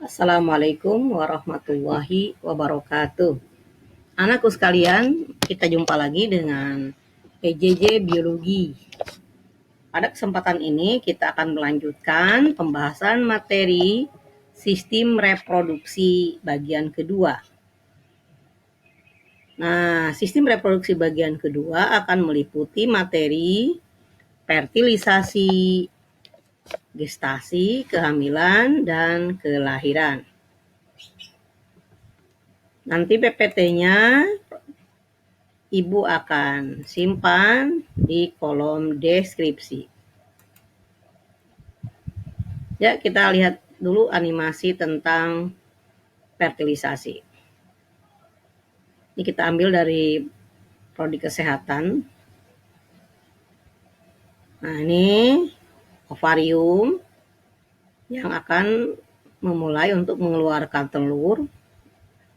Assalamualaikum warahmatullahi wabarakatuh. Anakku sekalian, kita jumpa lagi dengan PJJ Biologi. Pada kesempatan ini kita akan melanjutkan pembahasan materi sistem reproduksi bagian kedua. Nah, sistem reproduksi bagian kedua akan meliputi materi fertilisasi, gestasi, kehamilan, dan kelahiran. Nanti PPT-nya Ibu akan simpan di kolom deskripsi. Ya, kita lihat dulu animasi tentang fertilisasi. Ini kita ambil dari prodi kesehatan. Nah, ini ovarium yang akan memulai untuk mengeluarkan telur.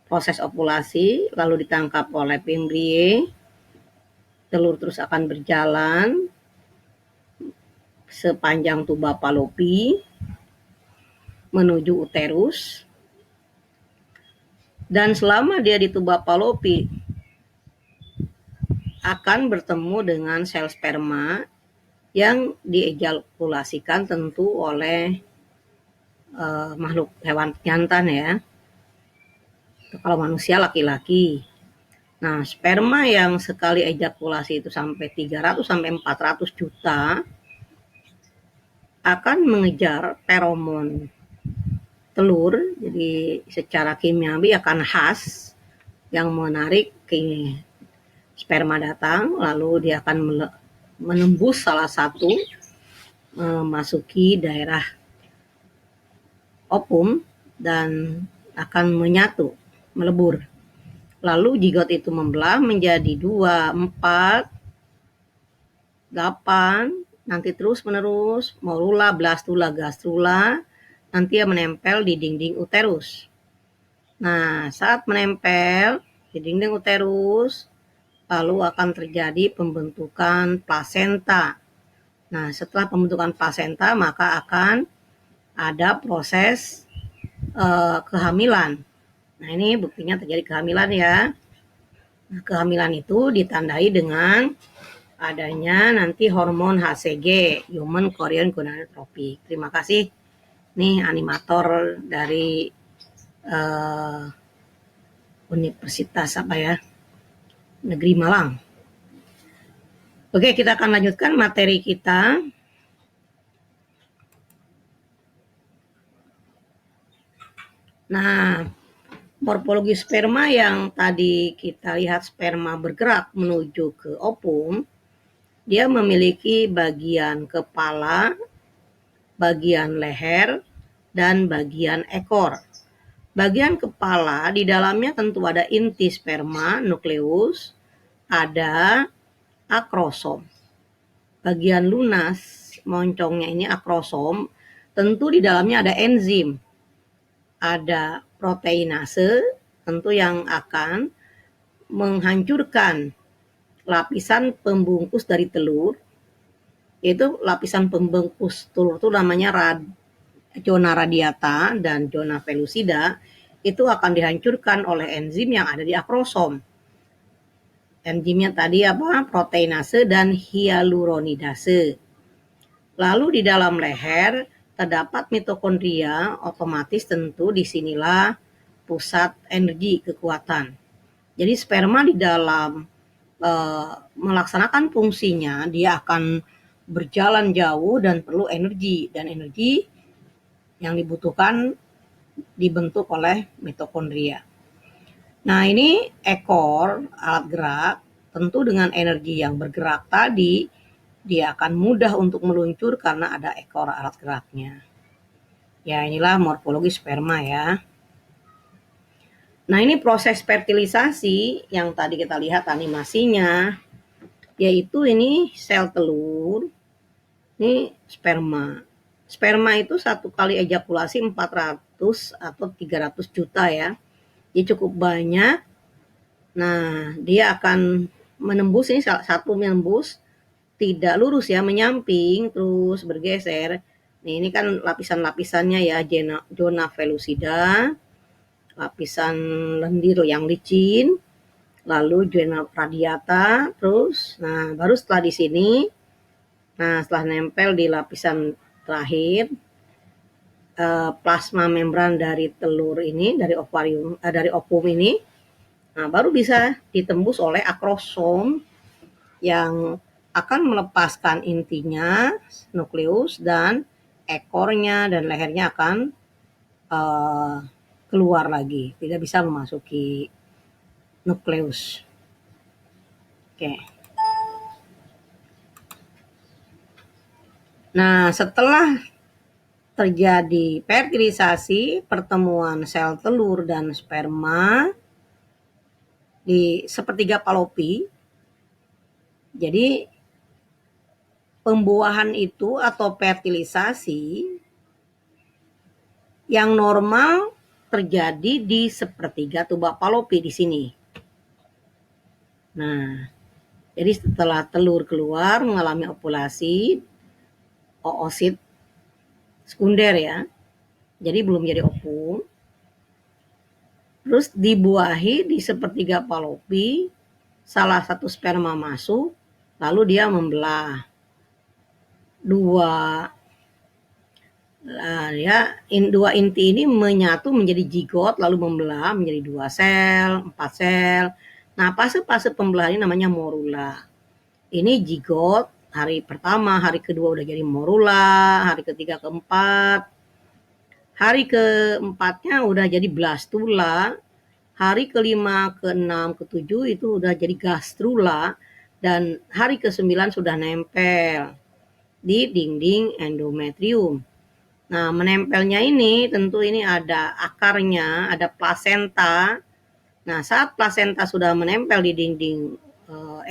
Proses ovulasi lalu ditangkap oleh pembrie. Telur terus akan berjalan sepanjang tuba Fallopi menuju uterus. Dan selama dia di tuba Fallopi akan bertemu dengan sel sperma yang diejakulasikan tentu oleh makhluk hewan jantan ya. Kalau manusia laki-laki. Nah, sperma yang sekali ejakulasi itu sampai 300 sampai 400 juta akan mengejar feromon telur. Jadi secara kimiawi akan khas yang menarik ke sperma datang, lalu dia akan menembus salah satu, memasuki daerah ovum dan akan menyatu, melebur. Lalu zigot itu membelah menjadi 2, 4, 8, nanti terus menerus, morula, blastula, gastrula, nanti dia menempel di dinding uterus. Nah, saat menempel di dinding uterus, lalu akan terjadi pembentukan plasenta. Nah, setelah pembentukan plasenta, maka akan ada proses kehamilan. Nah, ini buktinya terjadi kehamilan ya. Nah, kehamilan itu ditandai dengan adanya nanti hormon HCG, Human Chorion Gonadotropin. Terima kasih. Nih animator dari Universitas Negeri Malang. Oke, kita akan lanjutkan materi kita. Nah, morfologi sperma yang tadi kita lihat sperma bergerak menuju ke ovum, dia memiliki bagian kepala, bagian leher, dan bagian ekor. Bagian kepala di dalamnya tentu ada inti sperma, nukleus, ada akrosom. Bagian lunas, moncongnya ini akrosom, tentu di dalamnya ada enzim. Ada proteinase, tentu yang akan menghancurkan lapisan pembungkus dari telur. Itu lapisan pembungkus telur itu namanya zona radiata dan zona pellucida. Itu akan dihancurkan oleh enzim yang ada di akrosom. Enzimnya tadi proteinase dan hyaluronidase. Lalu di dalam leher terdapat mitokondria, otomatis tentu disinilah pusat energi kekuatan. Jadi sperma di dalam melaksanakan fungsinya, dia akan berjalan jauh dan perlu energi. Dan energi yang dibutuhkan dibentuk oleh mitokondria. Nah, ini ekor alat gerak, tentu dengan energi yang bergerak tadi, dia akan mudah untuk meluncur karena ada ekor alat geraknya. Ya, inilah morfologi sperma ya. Nah, ini proses fertilisasi yang tadi kita lihat animasinya, yaitu ini sel telur, ini sperma. Sperma itu satu kali ejakulasi 400 atau 300 juta ya. Jadi cukup banyak. Nah, dia akan menembus, ini satu menembus, tidak lurus ya, menyamping, terus bergeser Ini kan lapisan-lapisannya ya, zona pellucida, lapisan lendir yang licin, lalu zona radiata, terus, nah baru setelah di sini, nah setelah nempel di lapisan terakhir, plasma membran dari telur ini, dari ovum ini, nah baru bisa ditembus oleh akrosom yang akan melepaskan intinya, nukleus, dan ekornya dan lehernya akan keluar lagi, tidak bisa memasuki nukleus. Oke. Nah, setelah terjadi fertilisasi, pertemuan sel telur dan sperma di sepertiga Fallopi, jadi pembuahan itu atau fertilisasi yang normal terjadi di sepertiga tuba Fallopi di sini. Nah, jadi setelah telur keluar mengalami ovulasi, oosit sekunder ya, jadi belum jadi ovum, terus dibuahi di sepertiga Fallopi, salah satu sperma masuk, lalu dia membelah dua dua inti ini menyatu menjadi zigot, lalu membelah menjadi 2 sel, 4 sel. Nah, fase-fase pembelahan ini namanya morula. Ini zigot, hari pertama, hari kedua udah jadi morula, hari ketiga, keempat. Hari keempatnya udah jadi blastula, hari kelima, keenam, ketujuh itu udah jadi gastrula, dan hari ke-9 sudah nempel di dinding endometrium. Nah, menempelnya ini tentu ini ada akarnya, ada plasenta. Nah, saat plasenta sudah menempel di dinding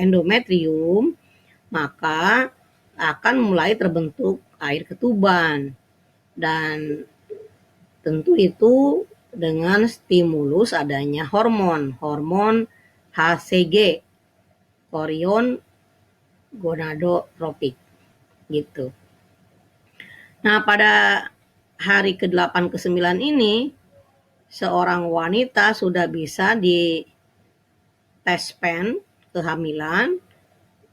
endometrium, maka akan mulai terbentuk air ketuban. Dan tentu itu dengan stimulus adanya hormon HCG, chorion gonadotropik, gitu. Nah, pada hari ke-8 ke-9 ini, seorang wanita sudah bisa di tes pen kehamilan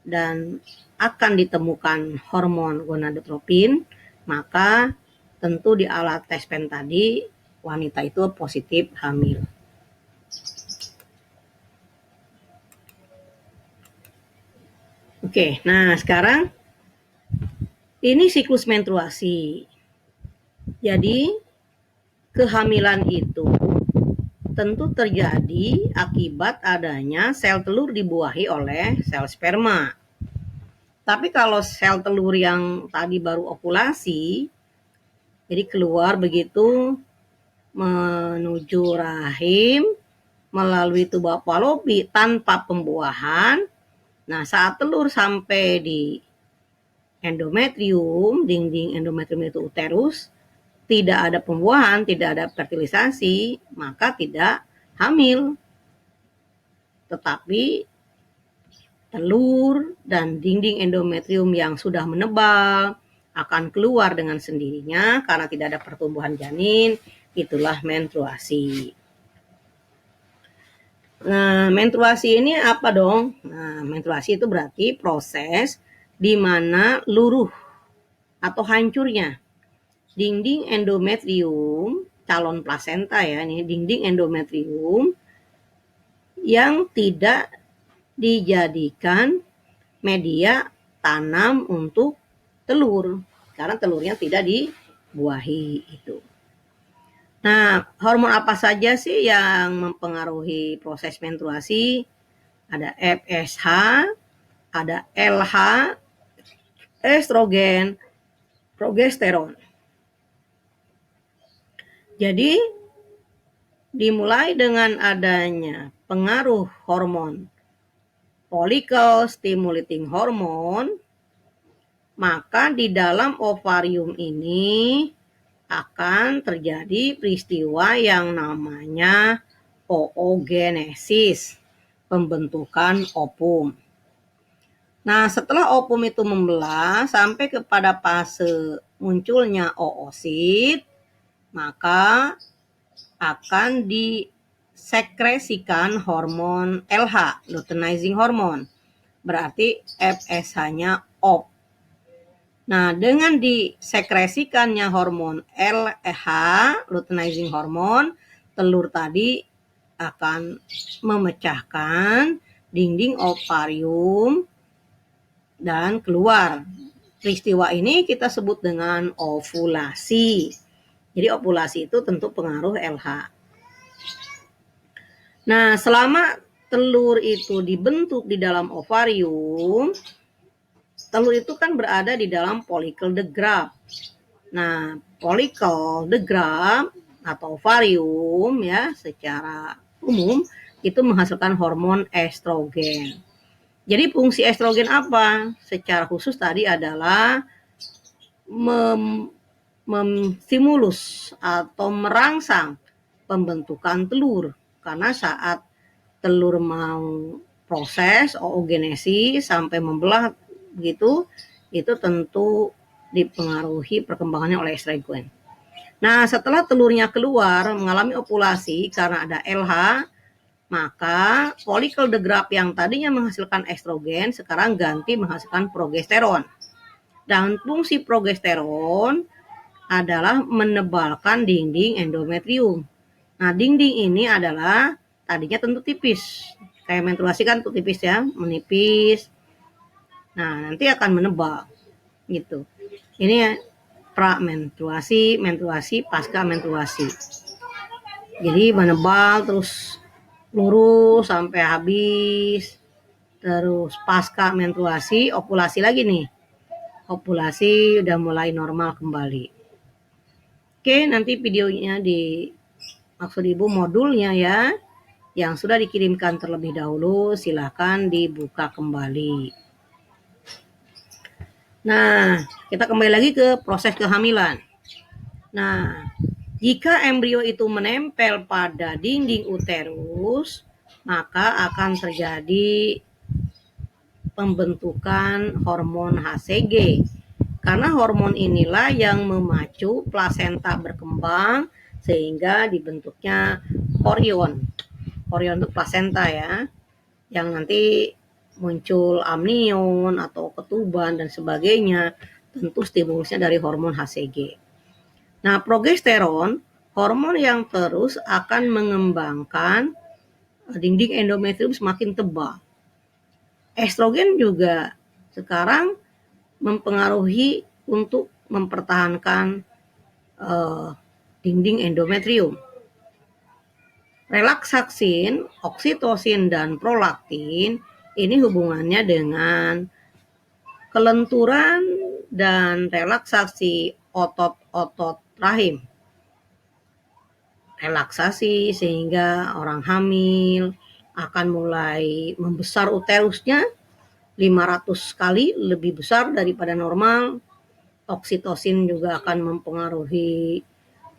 dan akan ditemukan hormon gonadotropin, maka tentu di alat tes pen tadi wanita itu positif hamil. Oke, nah sekarang ini siklus menstruasi. Jadi kehamilan itu tentu terjadi akibat adanya sel telur dibuahi oleh sel sperma. Tapi kalau sel telur yang tadi baru ovulasi, jadi keluar begitu menuju rahim melalui tuba Fallopi tanpa pembuahan. Nah, saat telur sampai di endometrium, dinding endometrium itu uterus, tidak ada pembuahan, tidak ada fertilisasi, maka tidak hamil. Tetapi telur dan dinding endometrium yang sudah menebal akan keluar dengan sendirinya karena tidak ada pertumbuhan janin, itulah menstruasi. Nah, menstruasi ini apa dong? Nah, menstruasi itu berarti proses di mana luruh atau hancurnya dinding endometrium, calon plasenta ya, ini dinding endometrium yang tidak dijadikan media tanam untuk telur, karena telurnya tidak dibuahi itu. Nah, hormon apa saja sih yang mempengaruhi proses menstruasi? Ada FSH, ada LH, estrogen, progesteron. Jadi dimulai dengan adanya pengaruh hormon follicle stimulating hormone, maka di dalam ovarium ini akan terjadi peristiwa yang namanya oogenesis, pembentukan ovum. Nah, setelah ovum itu membelah sampai kepada fase munculnya oosit, maka akan disekresikan hormon LH, luteinizing hormone. Berarti FSH-nya off. Nah, dengan disekresikannya hormon LH, luteinizing hormone, telur tadi akan memecahkan dinding ovarium dan keluar. Peristiwa ini kita sebut dengan ovulasi. Jadi ovulasi itu tentu pengaruh LH. Nah, selama telur itu dibentuk di dalam ovarium, telur itu kan berada di dalam follicle the graft. Nah, follicle the graft atau ovarium ya secara umum itu menghasilkan hormon estrogen. Jadi fungsi estrogen apa? Secara khusus tadi adalah memstimulus atau merangsang pembentukan telur. Karena saat telur mau proses oogenesis sampai membelah begitu, itu tentu dipengaruhi perkembangannya oleh estrogen. Nah, setelah telurnya keluar mengalami ovulasi karena ada LH, maka follicle the graft yang tadinya menghasilkan estrogen sekarang ganti menghasilkan progesteron. Dan fungsi progesteron adalah menebalkan dinding endometrium. Nah, dinding ini adalah tadinya tentu tipis. Kayak menstruasi kan tuh tipis ya, menipis. Nah, nanti akan menebal gitu. Ini ya, pra-menstruasi, menstruasi, pasca menstruasi. Jadi menebal terus lurus sampai habis. Terus pasca menstruasi, ovulasi lagi nih. Ovulasi udah mulai normal kembali. Oke, nanti videonya maksud Ibu modulnya ya. Yang sudah dikirimkan terlebih dahulu silahkan dibuka kembali. Nah, kita kembali lagi ke proses kehamilan. Nah, jika embrio itu menempel pada dinding uterus, maka akan terjadi pembentukan hormon HCG. Karena hormon inilah yang memacu plasenta berkembang sehingga dibentuknya chorion. Chorion itu plasenta ya, yang nanti muncul amnion atau ketuban dan sebagainya, tentu stimulusnya dari hormon HCG. Nah, progesteron, hormon yang terus akan mengembangkan dinding endometrium semakin tebal. Estrogen juga sekarang mempengaruhi untuk mempertahankan dinding endometrium. Relaksaksin, oksitosin, dan prolaktin ini hubungannya dengan kelenturan dan relaksasi otot-otot rahim. Relaksasi sehingga orang hamil akan mulai membesar uterusnya 500 kali lebih besar daripada normal. Oksitosin juga akan mempengaruhi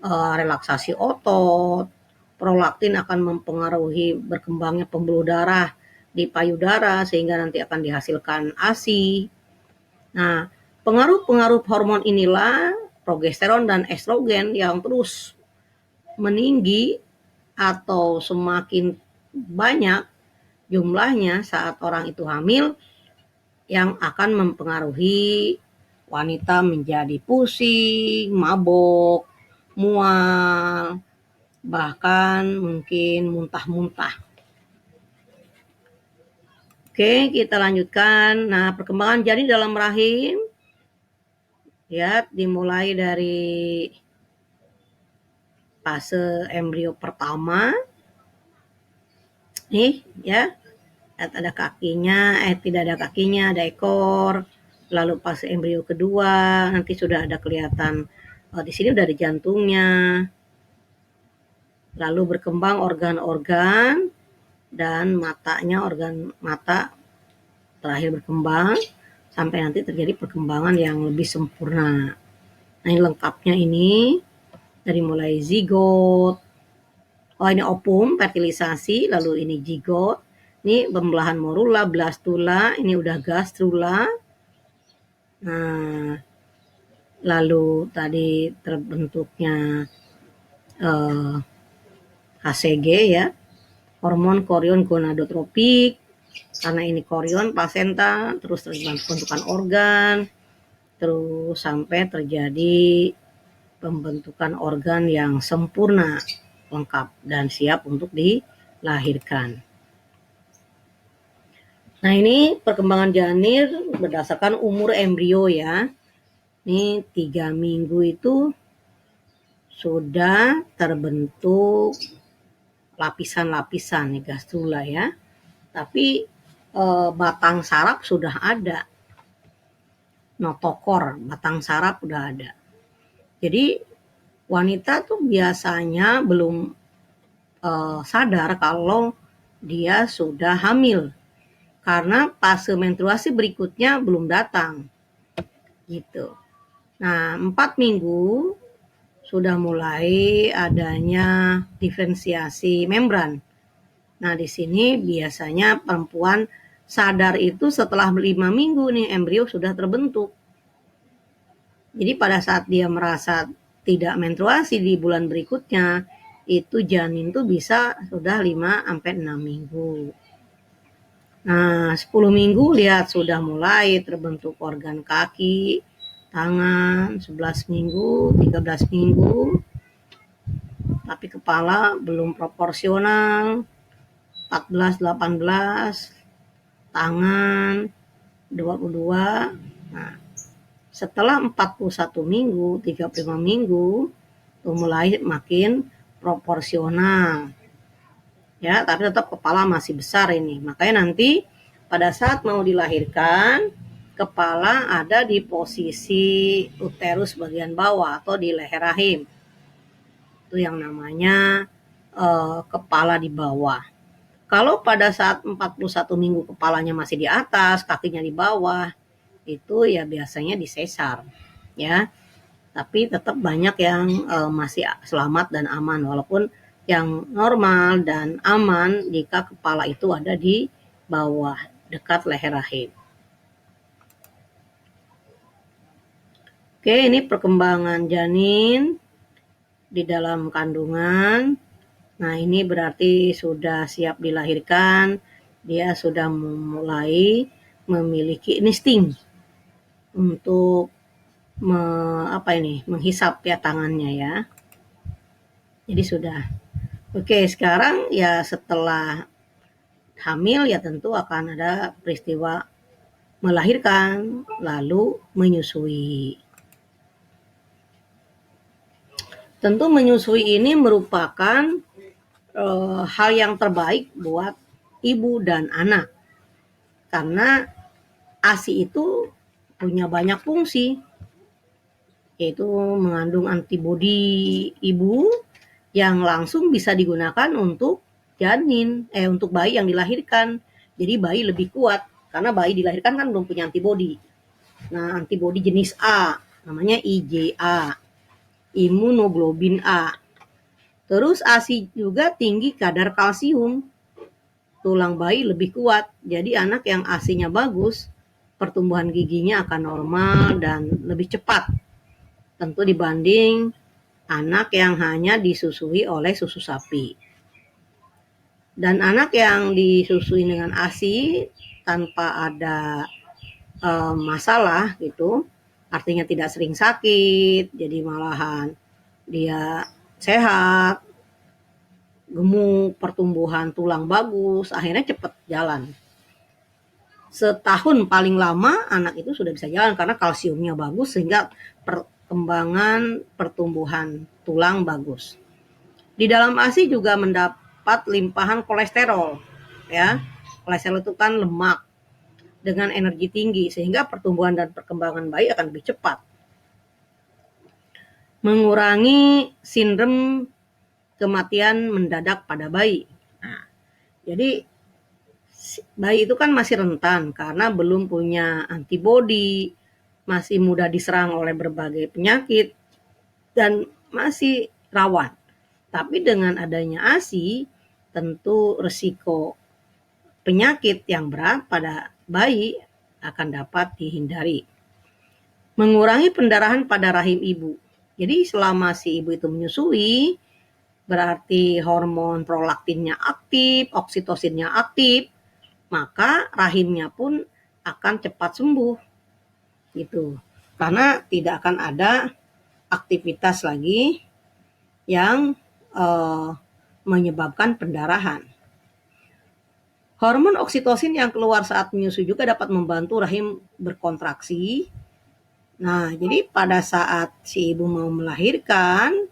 relaksasi otot. Prolaktin akan mempengaruhi berkembangnya pembuluh darah di payudara sehingga nanti akan dihasilkan ASI. Nah, pengaruh-pengaruh hormon inilah progesteron dan estrogen yang terus meninggi atau semakin banyak jumlahnya saat orang itu hamil yang akan mempengaruhi wanita menjadi pusing, mabok, mual, bahkan mungkin muntah-muntah. Oke, kita lanjutkan. Nah, perkembangan janin dalam rahim ya dimulai dari fase embrio pertama. Nih, ya. Ada kakinya, tidak ada kakinya, ada ekor. Lalu fase embrio kedua, nanti sudah ada kelihatan di sini udah ada jantungnya. Lalu berkembang organ-organ dan matanya, organ mata terakhir berkembang sampai nanti terjadi perkembangan yang lebih sempurna. Nah, ini lengkapnya ini dari mulai zigot, ini ovum fertilisasi, lalu ini zigot, Ini pembelahan morula, blastula, ini udah gastrula. Nah, lalu tadi terbentuknya HCG ya, hormon chorion gonadotropik. Karena ini chorion placenta, terus terjadi pembentukan organ, terus sampai terjadi pembentukan organ yang sempurna, lengkap, dan siap untuk dilahirkan. Nah, ini perkembangan janin berdasarkan umur embrio ya. Ini 3 minggu itu sudah terbentuk lapisan-lapisan nih gastrula ya. Tapi batang saraf sudah ada. Notokor, batang saraf udah ada. Jadi wanita tuh biasanya belum sadar kalau dia sudah hamil. Karena fase menstruasi berikutnya belum datang. Gitu. Nah, 4 minggu sudah mulai adanya diferensiasi membran. Nah, di sini biasanya perempuan sadar itu setelah 5 minggu nih embrio sudah terbentuk. Jadi pada saat dia merasa tidak menstruasi di bulan berikutnya, itu janin tuh bisa sudah 5-6 minggu. Nah, 10 minggu lihat sudah mulai terbentuk organ kaki, tangan, 11 minggu, 13 minggu. Tapi kepala belum proporsional, 14, 18, tangan 22. Nah, setelah 41 minggu, 35 minggu, tuh mulai makin proporsional. Ya, tapi tetap kepala masih besar ini. Makanya nanti pada saat mau dilahirkan, kepala ada di posisi uterus bagian bawah atau di leher rahim. Itu yang namanya kepala di bawah. Kalau pada saat 41 minggu kepalanya masih di atas, kakinya di bawah, itu ya biasanya disesar. Ya, tapi tetap banyak yang masih selamat dan aman, walaupun yang normal dan aman jika kepala itu ada di bawah dekat leher rahim. Oke, ini perkembangan janin di dalam kandungan. Nah, ini berarti sudah siap dilahirkan, dia sudah mulai memiliki insting untuk menghisap ya tangannya ya. Jadi sudah. Oke, sekarang ya setelah hamil ya tentu akan ada peristiwa melahirkan lalu menyusui. Tentu menyusui ini merupakan hal yang terbaik buat ibu dan anak. Karena ASI itu punya banyak fungsi, yaitu mengandung antibodi ibu yang langsung bisa digunakan untuk janin, untuk bayi yang dilahirkan. Jadi bayi lebih kuat karena bayi dilahirkan kan belum punya antibodi. Nah, antibodi jenis A namanya IgA, imunoglobin A. Terus ASI juga tinggi kadar kalsium. Tulang bayi lebih kuat. Jadi anak yang ASI-nya bagus, pertumbuhan giginya akan normal dan lebih cepat. Tentu dibanding anak yang hanya disusui oleh susu sapi. Dan anak yang disusui dengan ASI tanpa ada masalah gitu, artinya tidak sering sakit, jadi malahan dia sehat, gemuk, pertumbuhan tulang bagus, akhirnya cepat jalan. Setahun paling lama anak itu sudah bisa jalan karena kalsiumnya bagus sehingga perkembangan pertumbuhan tulang bagus. Di dalam ASI juga mendapat limpahan kolesterol ya. Kolesterol itu kan lemak dengan energi tinggi sehingga pertumbuhan dan perkembangan bayi akan lebih cepat. Mengurangi sindrom kematian mendadak pada bayi. Nah, jadi bayi itu kan masih rentan karena belum punya antibodi, masih mudah diserang oleh berbagai penyakit dan masih rawan. Tapi dengan adanya ASI tentu resiko penyakit yang berat pada bayi akan dapat dihindari. Mengurangi pendarahan pada rahim ibu. Jadi selama si ibu itu menyusui, berarti hormon prolaktinnya aktif, oksitosinnya aktif, maka rahimnya pun akan cepat sembuh gitu. Karena tidak akan ada aktivitas lagi yang menyebabkan pendarahan. Hormon oksitosin yang keluar saat menyusui juga dapat membantu rahim berkontraksi. Nah, jadi pada saat si ibu mau melahirkan,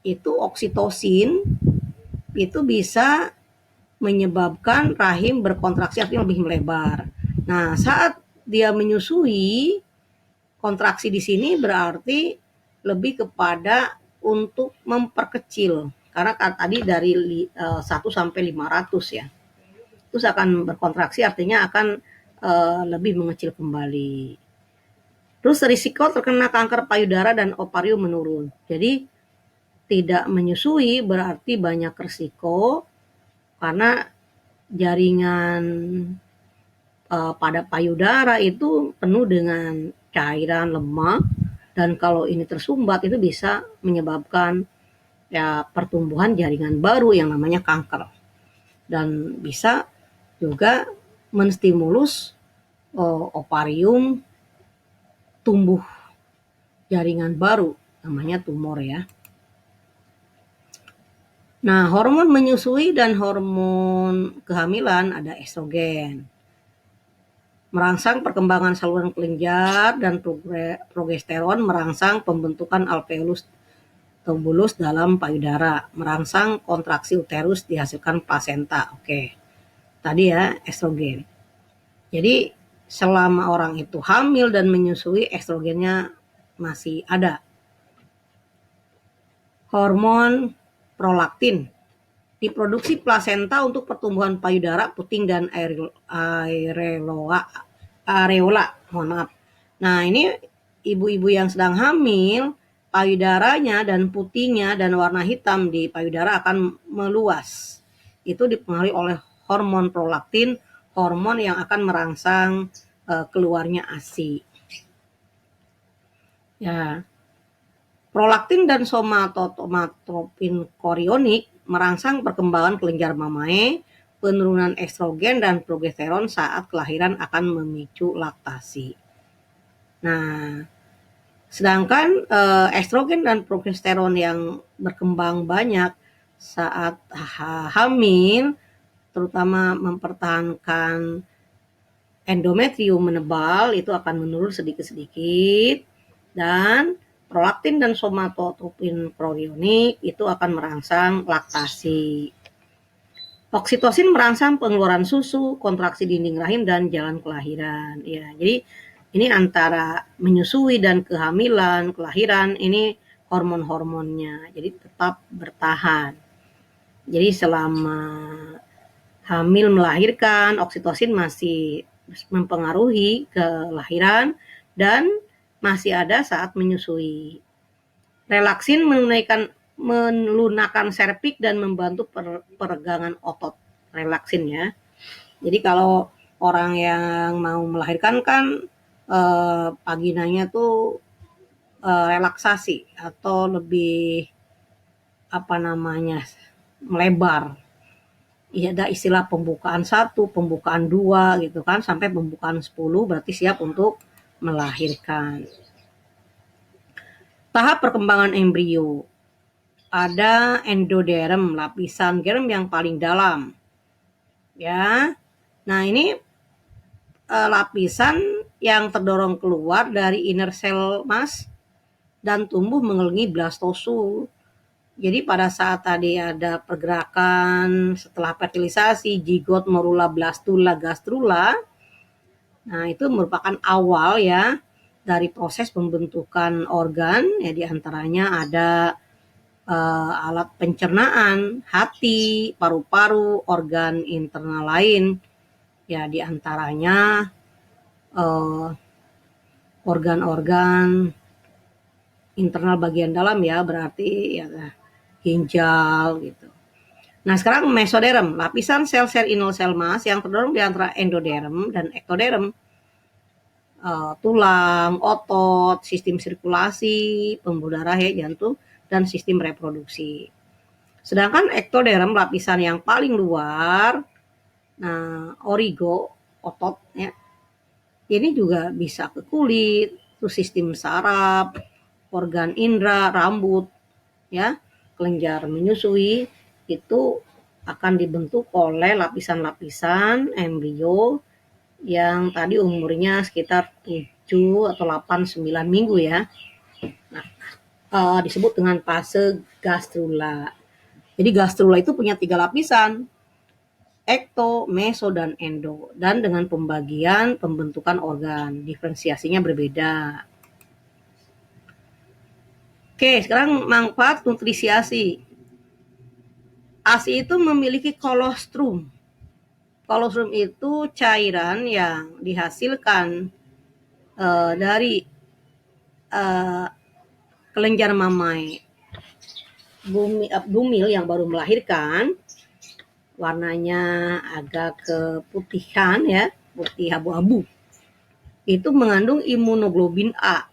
itu oksitosin itu bisa menyebabkan rahim berkontraksi, artinya lebih melebar. Nah, saat dia menyusui, kontraksi di sini berarti lebih kepada untuk memperkecil. Karena kan tadi dari 1 sampai 500 ya. Terus akan berkontraksi, artinya akan lebih mengecil kembali. Terus risiko terkena kanker payudara dan ovarium menurun. Jadi tidak menyusui berarti banyak risiko karena jaringan pada payudara itu penuh dengan cairan lemak, dan kalau ini tersumbat itu bisa menyebabkan ya pertumbuhan jaringan baru yang namanya kanker, dan bisa juga menstimulus ovarium tumbuh jaringan baru namanya tumor ya. Nah, hormon menyusui dan hormon kehamilan ada estrogen. Merangsang perkembangan saluran kelenjar, dan progesteron merangsang pembentukan alveolus tubulus dalam payudara, merangsang kontraksi uterus dihasilkan plasenta. Oke. Tadi ya estrogen. Jadi selama orang itu hamil dan menyusui, estrogennya masih ada. Hormon prolaktin diproduksi plasenta untuk pertumbuhan payudara, puting, dan areola. Mohon maaf. Nah, ini ibu-ibu yang sedang hamil, payudaranya dan putingnya dan warna hitam di payudara akan meluas. Itu dipengaruhi oleh hormon prolaktin, hormon yang akan merangsang keluarnya ASI. Ya. Prolaktin dan somatotropin korionik merangsang perkembangan kelenjar mamae, penurunan estrogen dan progesteron saat kelahiran akan memicu laktasi. Nah, sedangkan estrogen dan progesteron yang berkembang banyak saat hamil, terutama mempertahankan endometrium menebal, itu akan menurun sedikit-sedikit, dan prolaktin dan somatotropin korionik itu akan merangsang laktasi. Oksitosin merangsang pengeluaran susu, kontraksi dinding rahim, dan jalan kelahiran. Ya, jadi ini antara menyusui dan kehamilan, kelahiran, ini hormon-hormonnya. Jadi tetap bertahan. Jadi selama hamil melahirkan, oksitosin masih mempengaruhi kelahiran dan masih ada saat menyusui. Relaksin melunakkan serviks dan membantu peregangan otot. Relaksin ya. Jadi kalau orang yang mau melahirkan kan vaginanya tuh relaksasi atau lebih melebar. Ya, ada istilah pembukaan 1, pembukaan 2 gitu kan, sampai pembukaan 10 berarti siap untuk melahirkan. Tahap perkembangan embrio. Ada endoderm, lapisan germ yang paling dalam. Ya. Nah, ini lapisan yang terdorong keluar dari inner cell mass dan tumbuh mengelilingi blastosul. Jadi pada saat tadi ada pergerakan setelah fertilisasi, zigot, morula, blastula, gastrula, nah itu merupakan awal ya dari proses pembentukan organ, ya diantaranya ada alat pencernaan, hati, paru-paru, organ internal lain, ya diantaranya organ-organ internal bagian dalam ya, berarti ya ginjal gitu. Nah, sekarang mesoderm, lapisan sel-sel inul sel mas yang terdorong di antara endoderm dan ektoderm. Tulang, otot, sistem sirkulasi, pembuluh darah ya, jantung, dan sistem reproduksi. Sedangkan ektoderm, lapisan yang paling luar, nah origo, otot ya, ini juga bisa ke kulit, terus sistem saraf, organ indera, rambut, ya, kelenjar menyusui, itu akan dibentuk oleh lapisan-lapisan embrio yang tadi umurnya sekitar 7 atau 8, 9 minggu ya. Nah, disebut dengan fase gastrula. Jadi gastrula itu punya 3 lapisan, ekto, meso, dan endo. Dan dengan pembagian pembentukan organ, diferensiasinya berbeda. Oke, sekarang manfaat nutrisiasi. ASI itu memiliki kolostrum. Kolostrum itu cairan yang dihasilkan dari kelenjar mamai bumil yang baru melahirkan, warnanya agak keputihan ya, putih abu-abu. Itu mengandung imunoglobin A,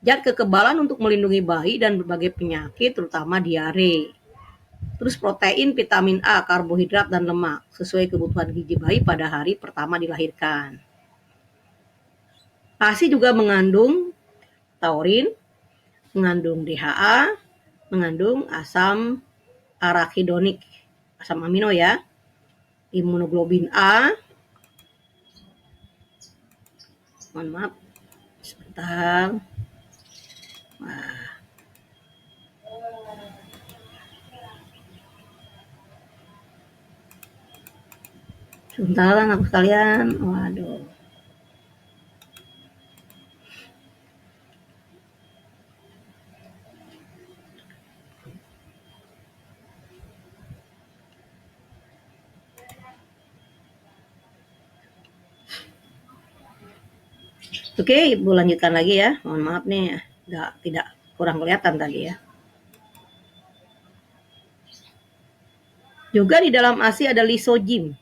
zat kekebalan untuk melindungi bayi dan berbagai penyakit terutama diare. Terus protein, vitamin A, karbohidrat, dan lemak sesuai kebutuhan gizi bayi pada hari pertama dilahirkan. ASI juga mengandung taurin, mengandung DHA, mengandung asam arakidonik, asam amino ya, imunoglobin A, mohon maaf sebentar. Wah. Sebentar anak sekalian, waduh. Oke, Ibu lanjutkan lagi ya. Mohon maaf nih, tidak kurang kelihatan tadi ya. Juga di dalam ASI ada lisogim,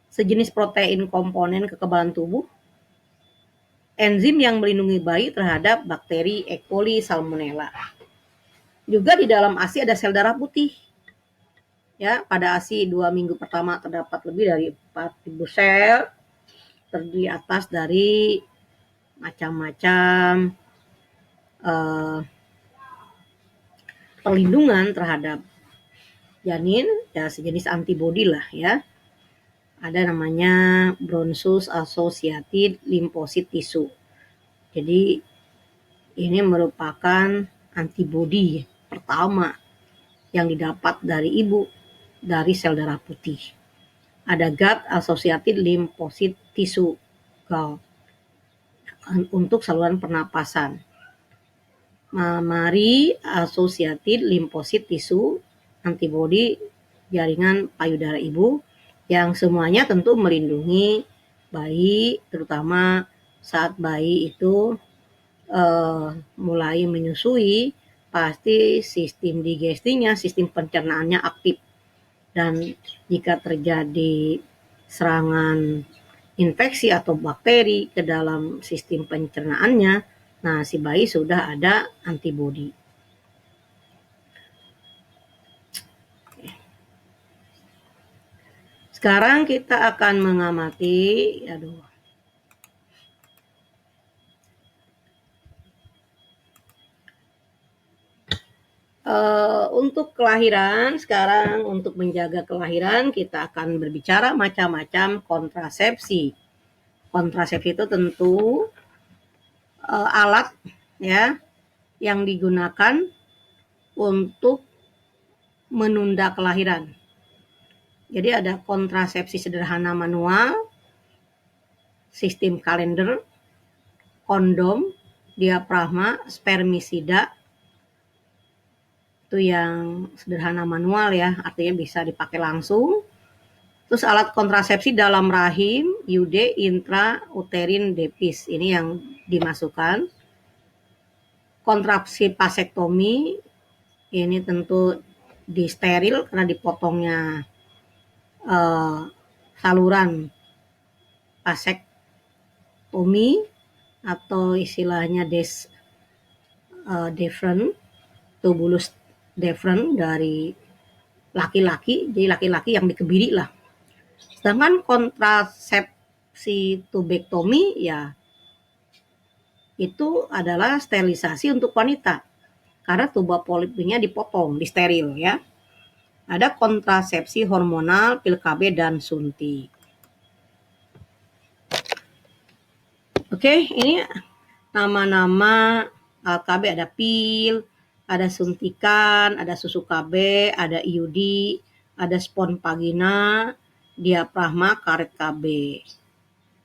sejenis protein komponen kekebalan tubuh, enzim yang melindungi bayi terhadap bakteri E. coli, salmonella. Juga di dalam ASI ada sel darah putih. Ya, pada ASI 2 minggu pertama terdapat lebih dari 4.000 sel, terdiri atas dari macam-macam perlindungan terhadap janin, ya sejenis antibodi lah ya. Ada namanya bronchus associated lymphocyte tissue. Jadi ini merupakan antibodi pertama yang didapat dari ibu dari sel darah putih. Ada gut associated lymphocyte tissue GAL untuk saluran pernapasan. Mammary associated lymphocyte tissue antibodi jaringan payudara ibu yang semuanya tentu melindungi bayi, terutama saat bayi itu mulai menyusui, pasti sistem digestinya, sistem pencernaannya aktif. Dan jika terjadi serangan infeksi atau bakteri ke dalam sistem pencernaannya, nah si bayi sudah ada antibodi. Sekarang kita akan mengamati, untuk kelahiran, sekarang untuk menjaga kelahiran kita akan berbicara macam-macam kontrasepsi. Kontrasepsi itu tentu alat ya yang digunakan untuk menunda kelahiran. Jadi ada kontrasepsi sederhana manual, sistem kalender, kondom, diafragma, spermisida. Itu yang sederhana manual ya, artinya bisa dipakai langsung. Terus alat kontrasepsi dalam rahim, IUD, intrauterin depis, ini yang dimasukkan. Kontrapsi vasektomi, ini tentu disteril karena dipotongnya saluran vasektomi atau istilahnya deferens, tubulus deferens dari laki-laki, jadi laki-laki yang dikebiri lah. Sedangkan kontrasepsi tubektomi ya itu adalah sterilisasi untuk wanita karena tuba polipnya dipotong, disteril ya. Ada kontrasepsi hormonal, pil KB dan suntik. Oke, ini nama-nama KB, ada pil, ada suntikan, ada susu KB, ada IUD, ada spon vagina, diafragma, karet KB.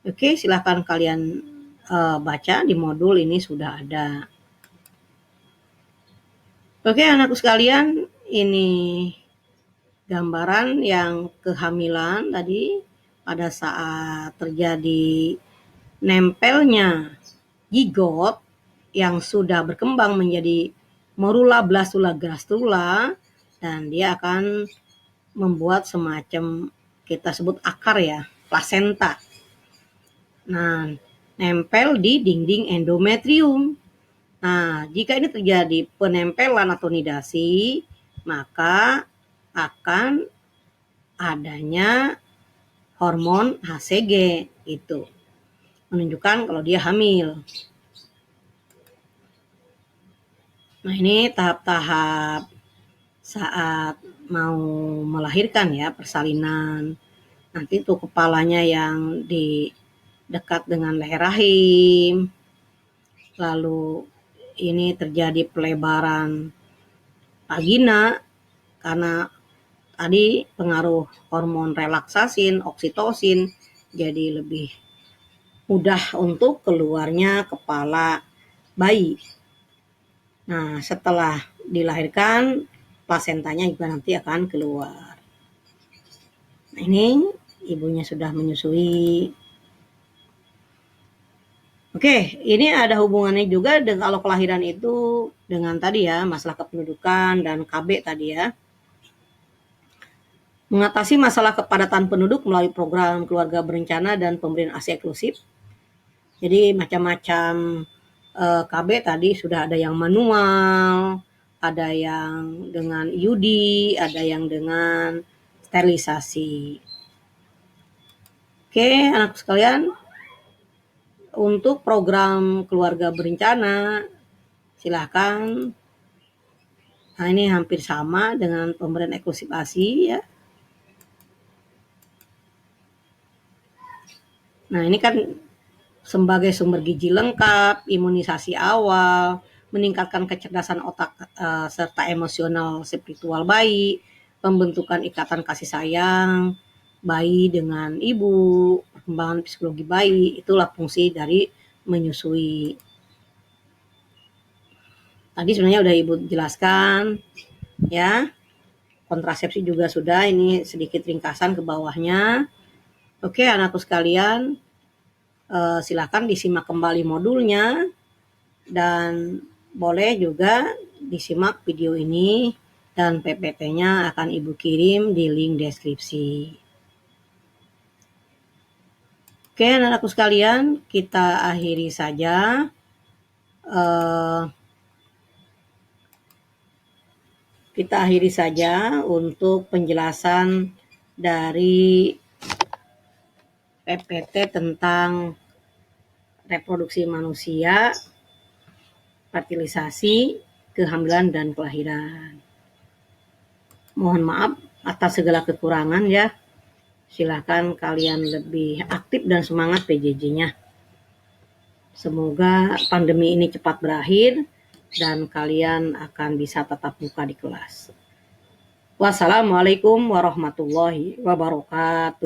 Oke, silahkan kalian baca di modul ini sudah ada. Oke, anakku sekalian, ini gambaran yang kehamilan tadi pada saat terjadi nempelnya zigot yang sudah berkembang menjadi morula, blastula, gastrula, dan dia akan membuat semacam kita sebut akar ya, plasenta. Nah, nempel di dinding endometrium. Nah, jika ini terjadi penempelan atau nidasi, maka akan adanya hormon HCG itu menunjukkan kalau dia hamil. Nah, ini tahap-tahap saat mau melahirkan ya, persalinan. Nanti tuh kepalanya yang di dekat dengan leher rahim. Lalu ini terjadi pelebaran vagina karena tadi pengaruh hormon relaksasin, oksitosin, jadi lebih mudah untuk keluarnya kepala bayi. Nah, setelah dilahirkan, plasentanya juga nanti akan keluar. Nah, ini ibunya sudah menyusui. Oke, ini ada hubungannya juga dengan kalau kelahiran itu dengan tadi ya, masalah kependudukan dan KB tadi ya. Mengatasi masalah kepadatan penduduk melalui program keluarga berencana dan pemberian ASI eksklusif. Jadi macam-macam KB tadi sudah ada yang manual, ada yang dengan IUD, ada yang dengan sterilisasi. Oke, anak sekalian, untuk program keluarga berencana silahkan. Nah, ini hampir sama dengan pemberian eksklusif ASI ya. Nah, ini kan sebagai sumber gizi lengkap, imunisasi awal, meningkatkan kecerdasan otak serta emosional spiritual bayi, pembentukan ikatan kasih sayang bayi dengan ibu, perkembangan psikologi bayi, itulah fungsi dari menyusui. Tadi sebenarnya udah Ibu jelaskan ya. Kontrasepsi juga sudah, ini sedikit ringkasan ke bawahnya. Oke, anakku sekalian, silakan disimak kembali modulnya dan boleh juga disimak video ini dan PPT-nya akan Ibu kirim di link deskripsi. Oke, anak-anakku sekalian, kita akhiri saja untuk penjelasan dari PPT tentang reproduksi manusia, fertilisasi, kehamilan, dan kelahiran. Mohon maaf atas segala kekurangan ya. Silakan kalian lebih aktif dan semangat PJJ-nya. Semoga pandemi ini cepat berakhir dan kalian akan bisa tatap muka di kelas. Wassalamualaikum warahmatullahi wabarakatuh.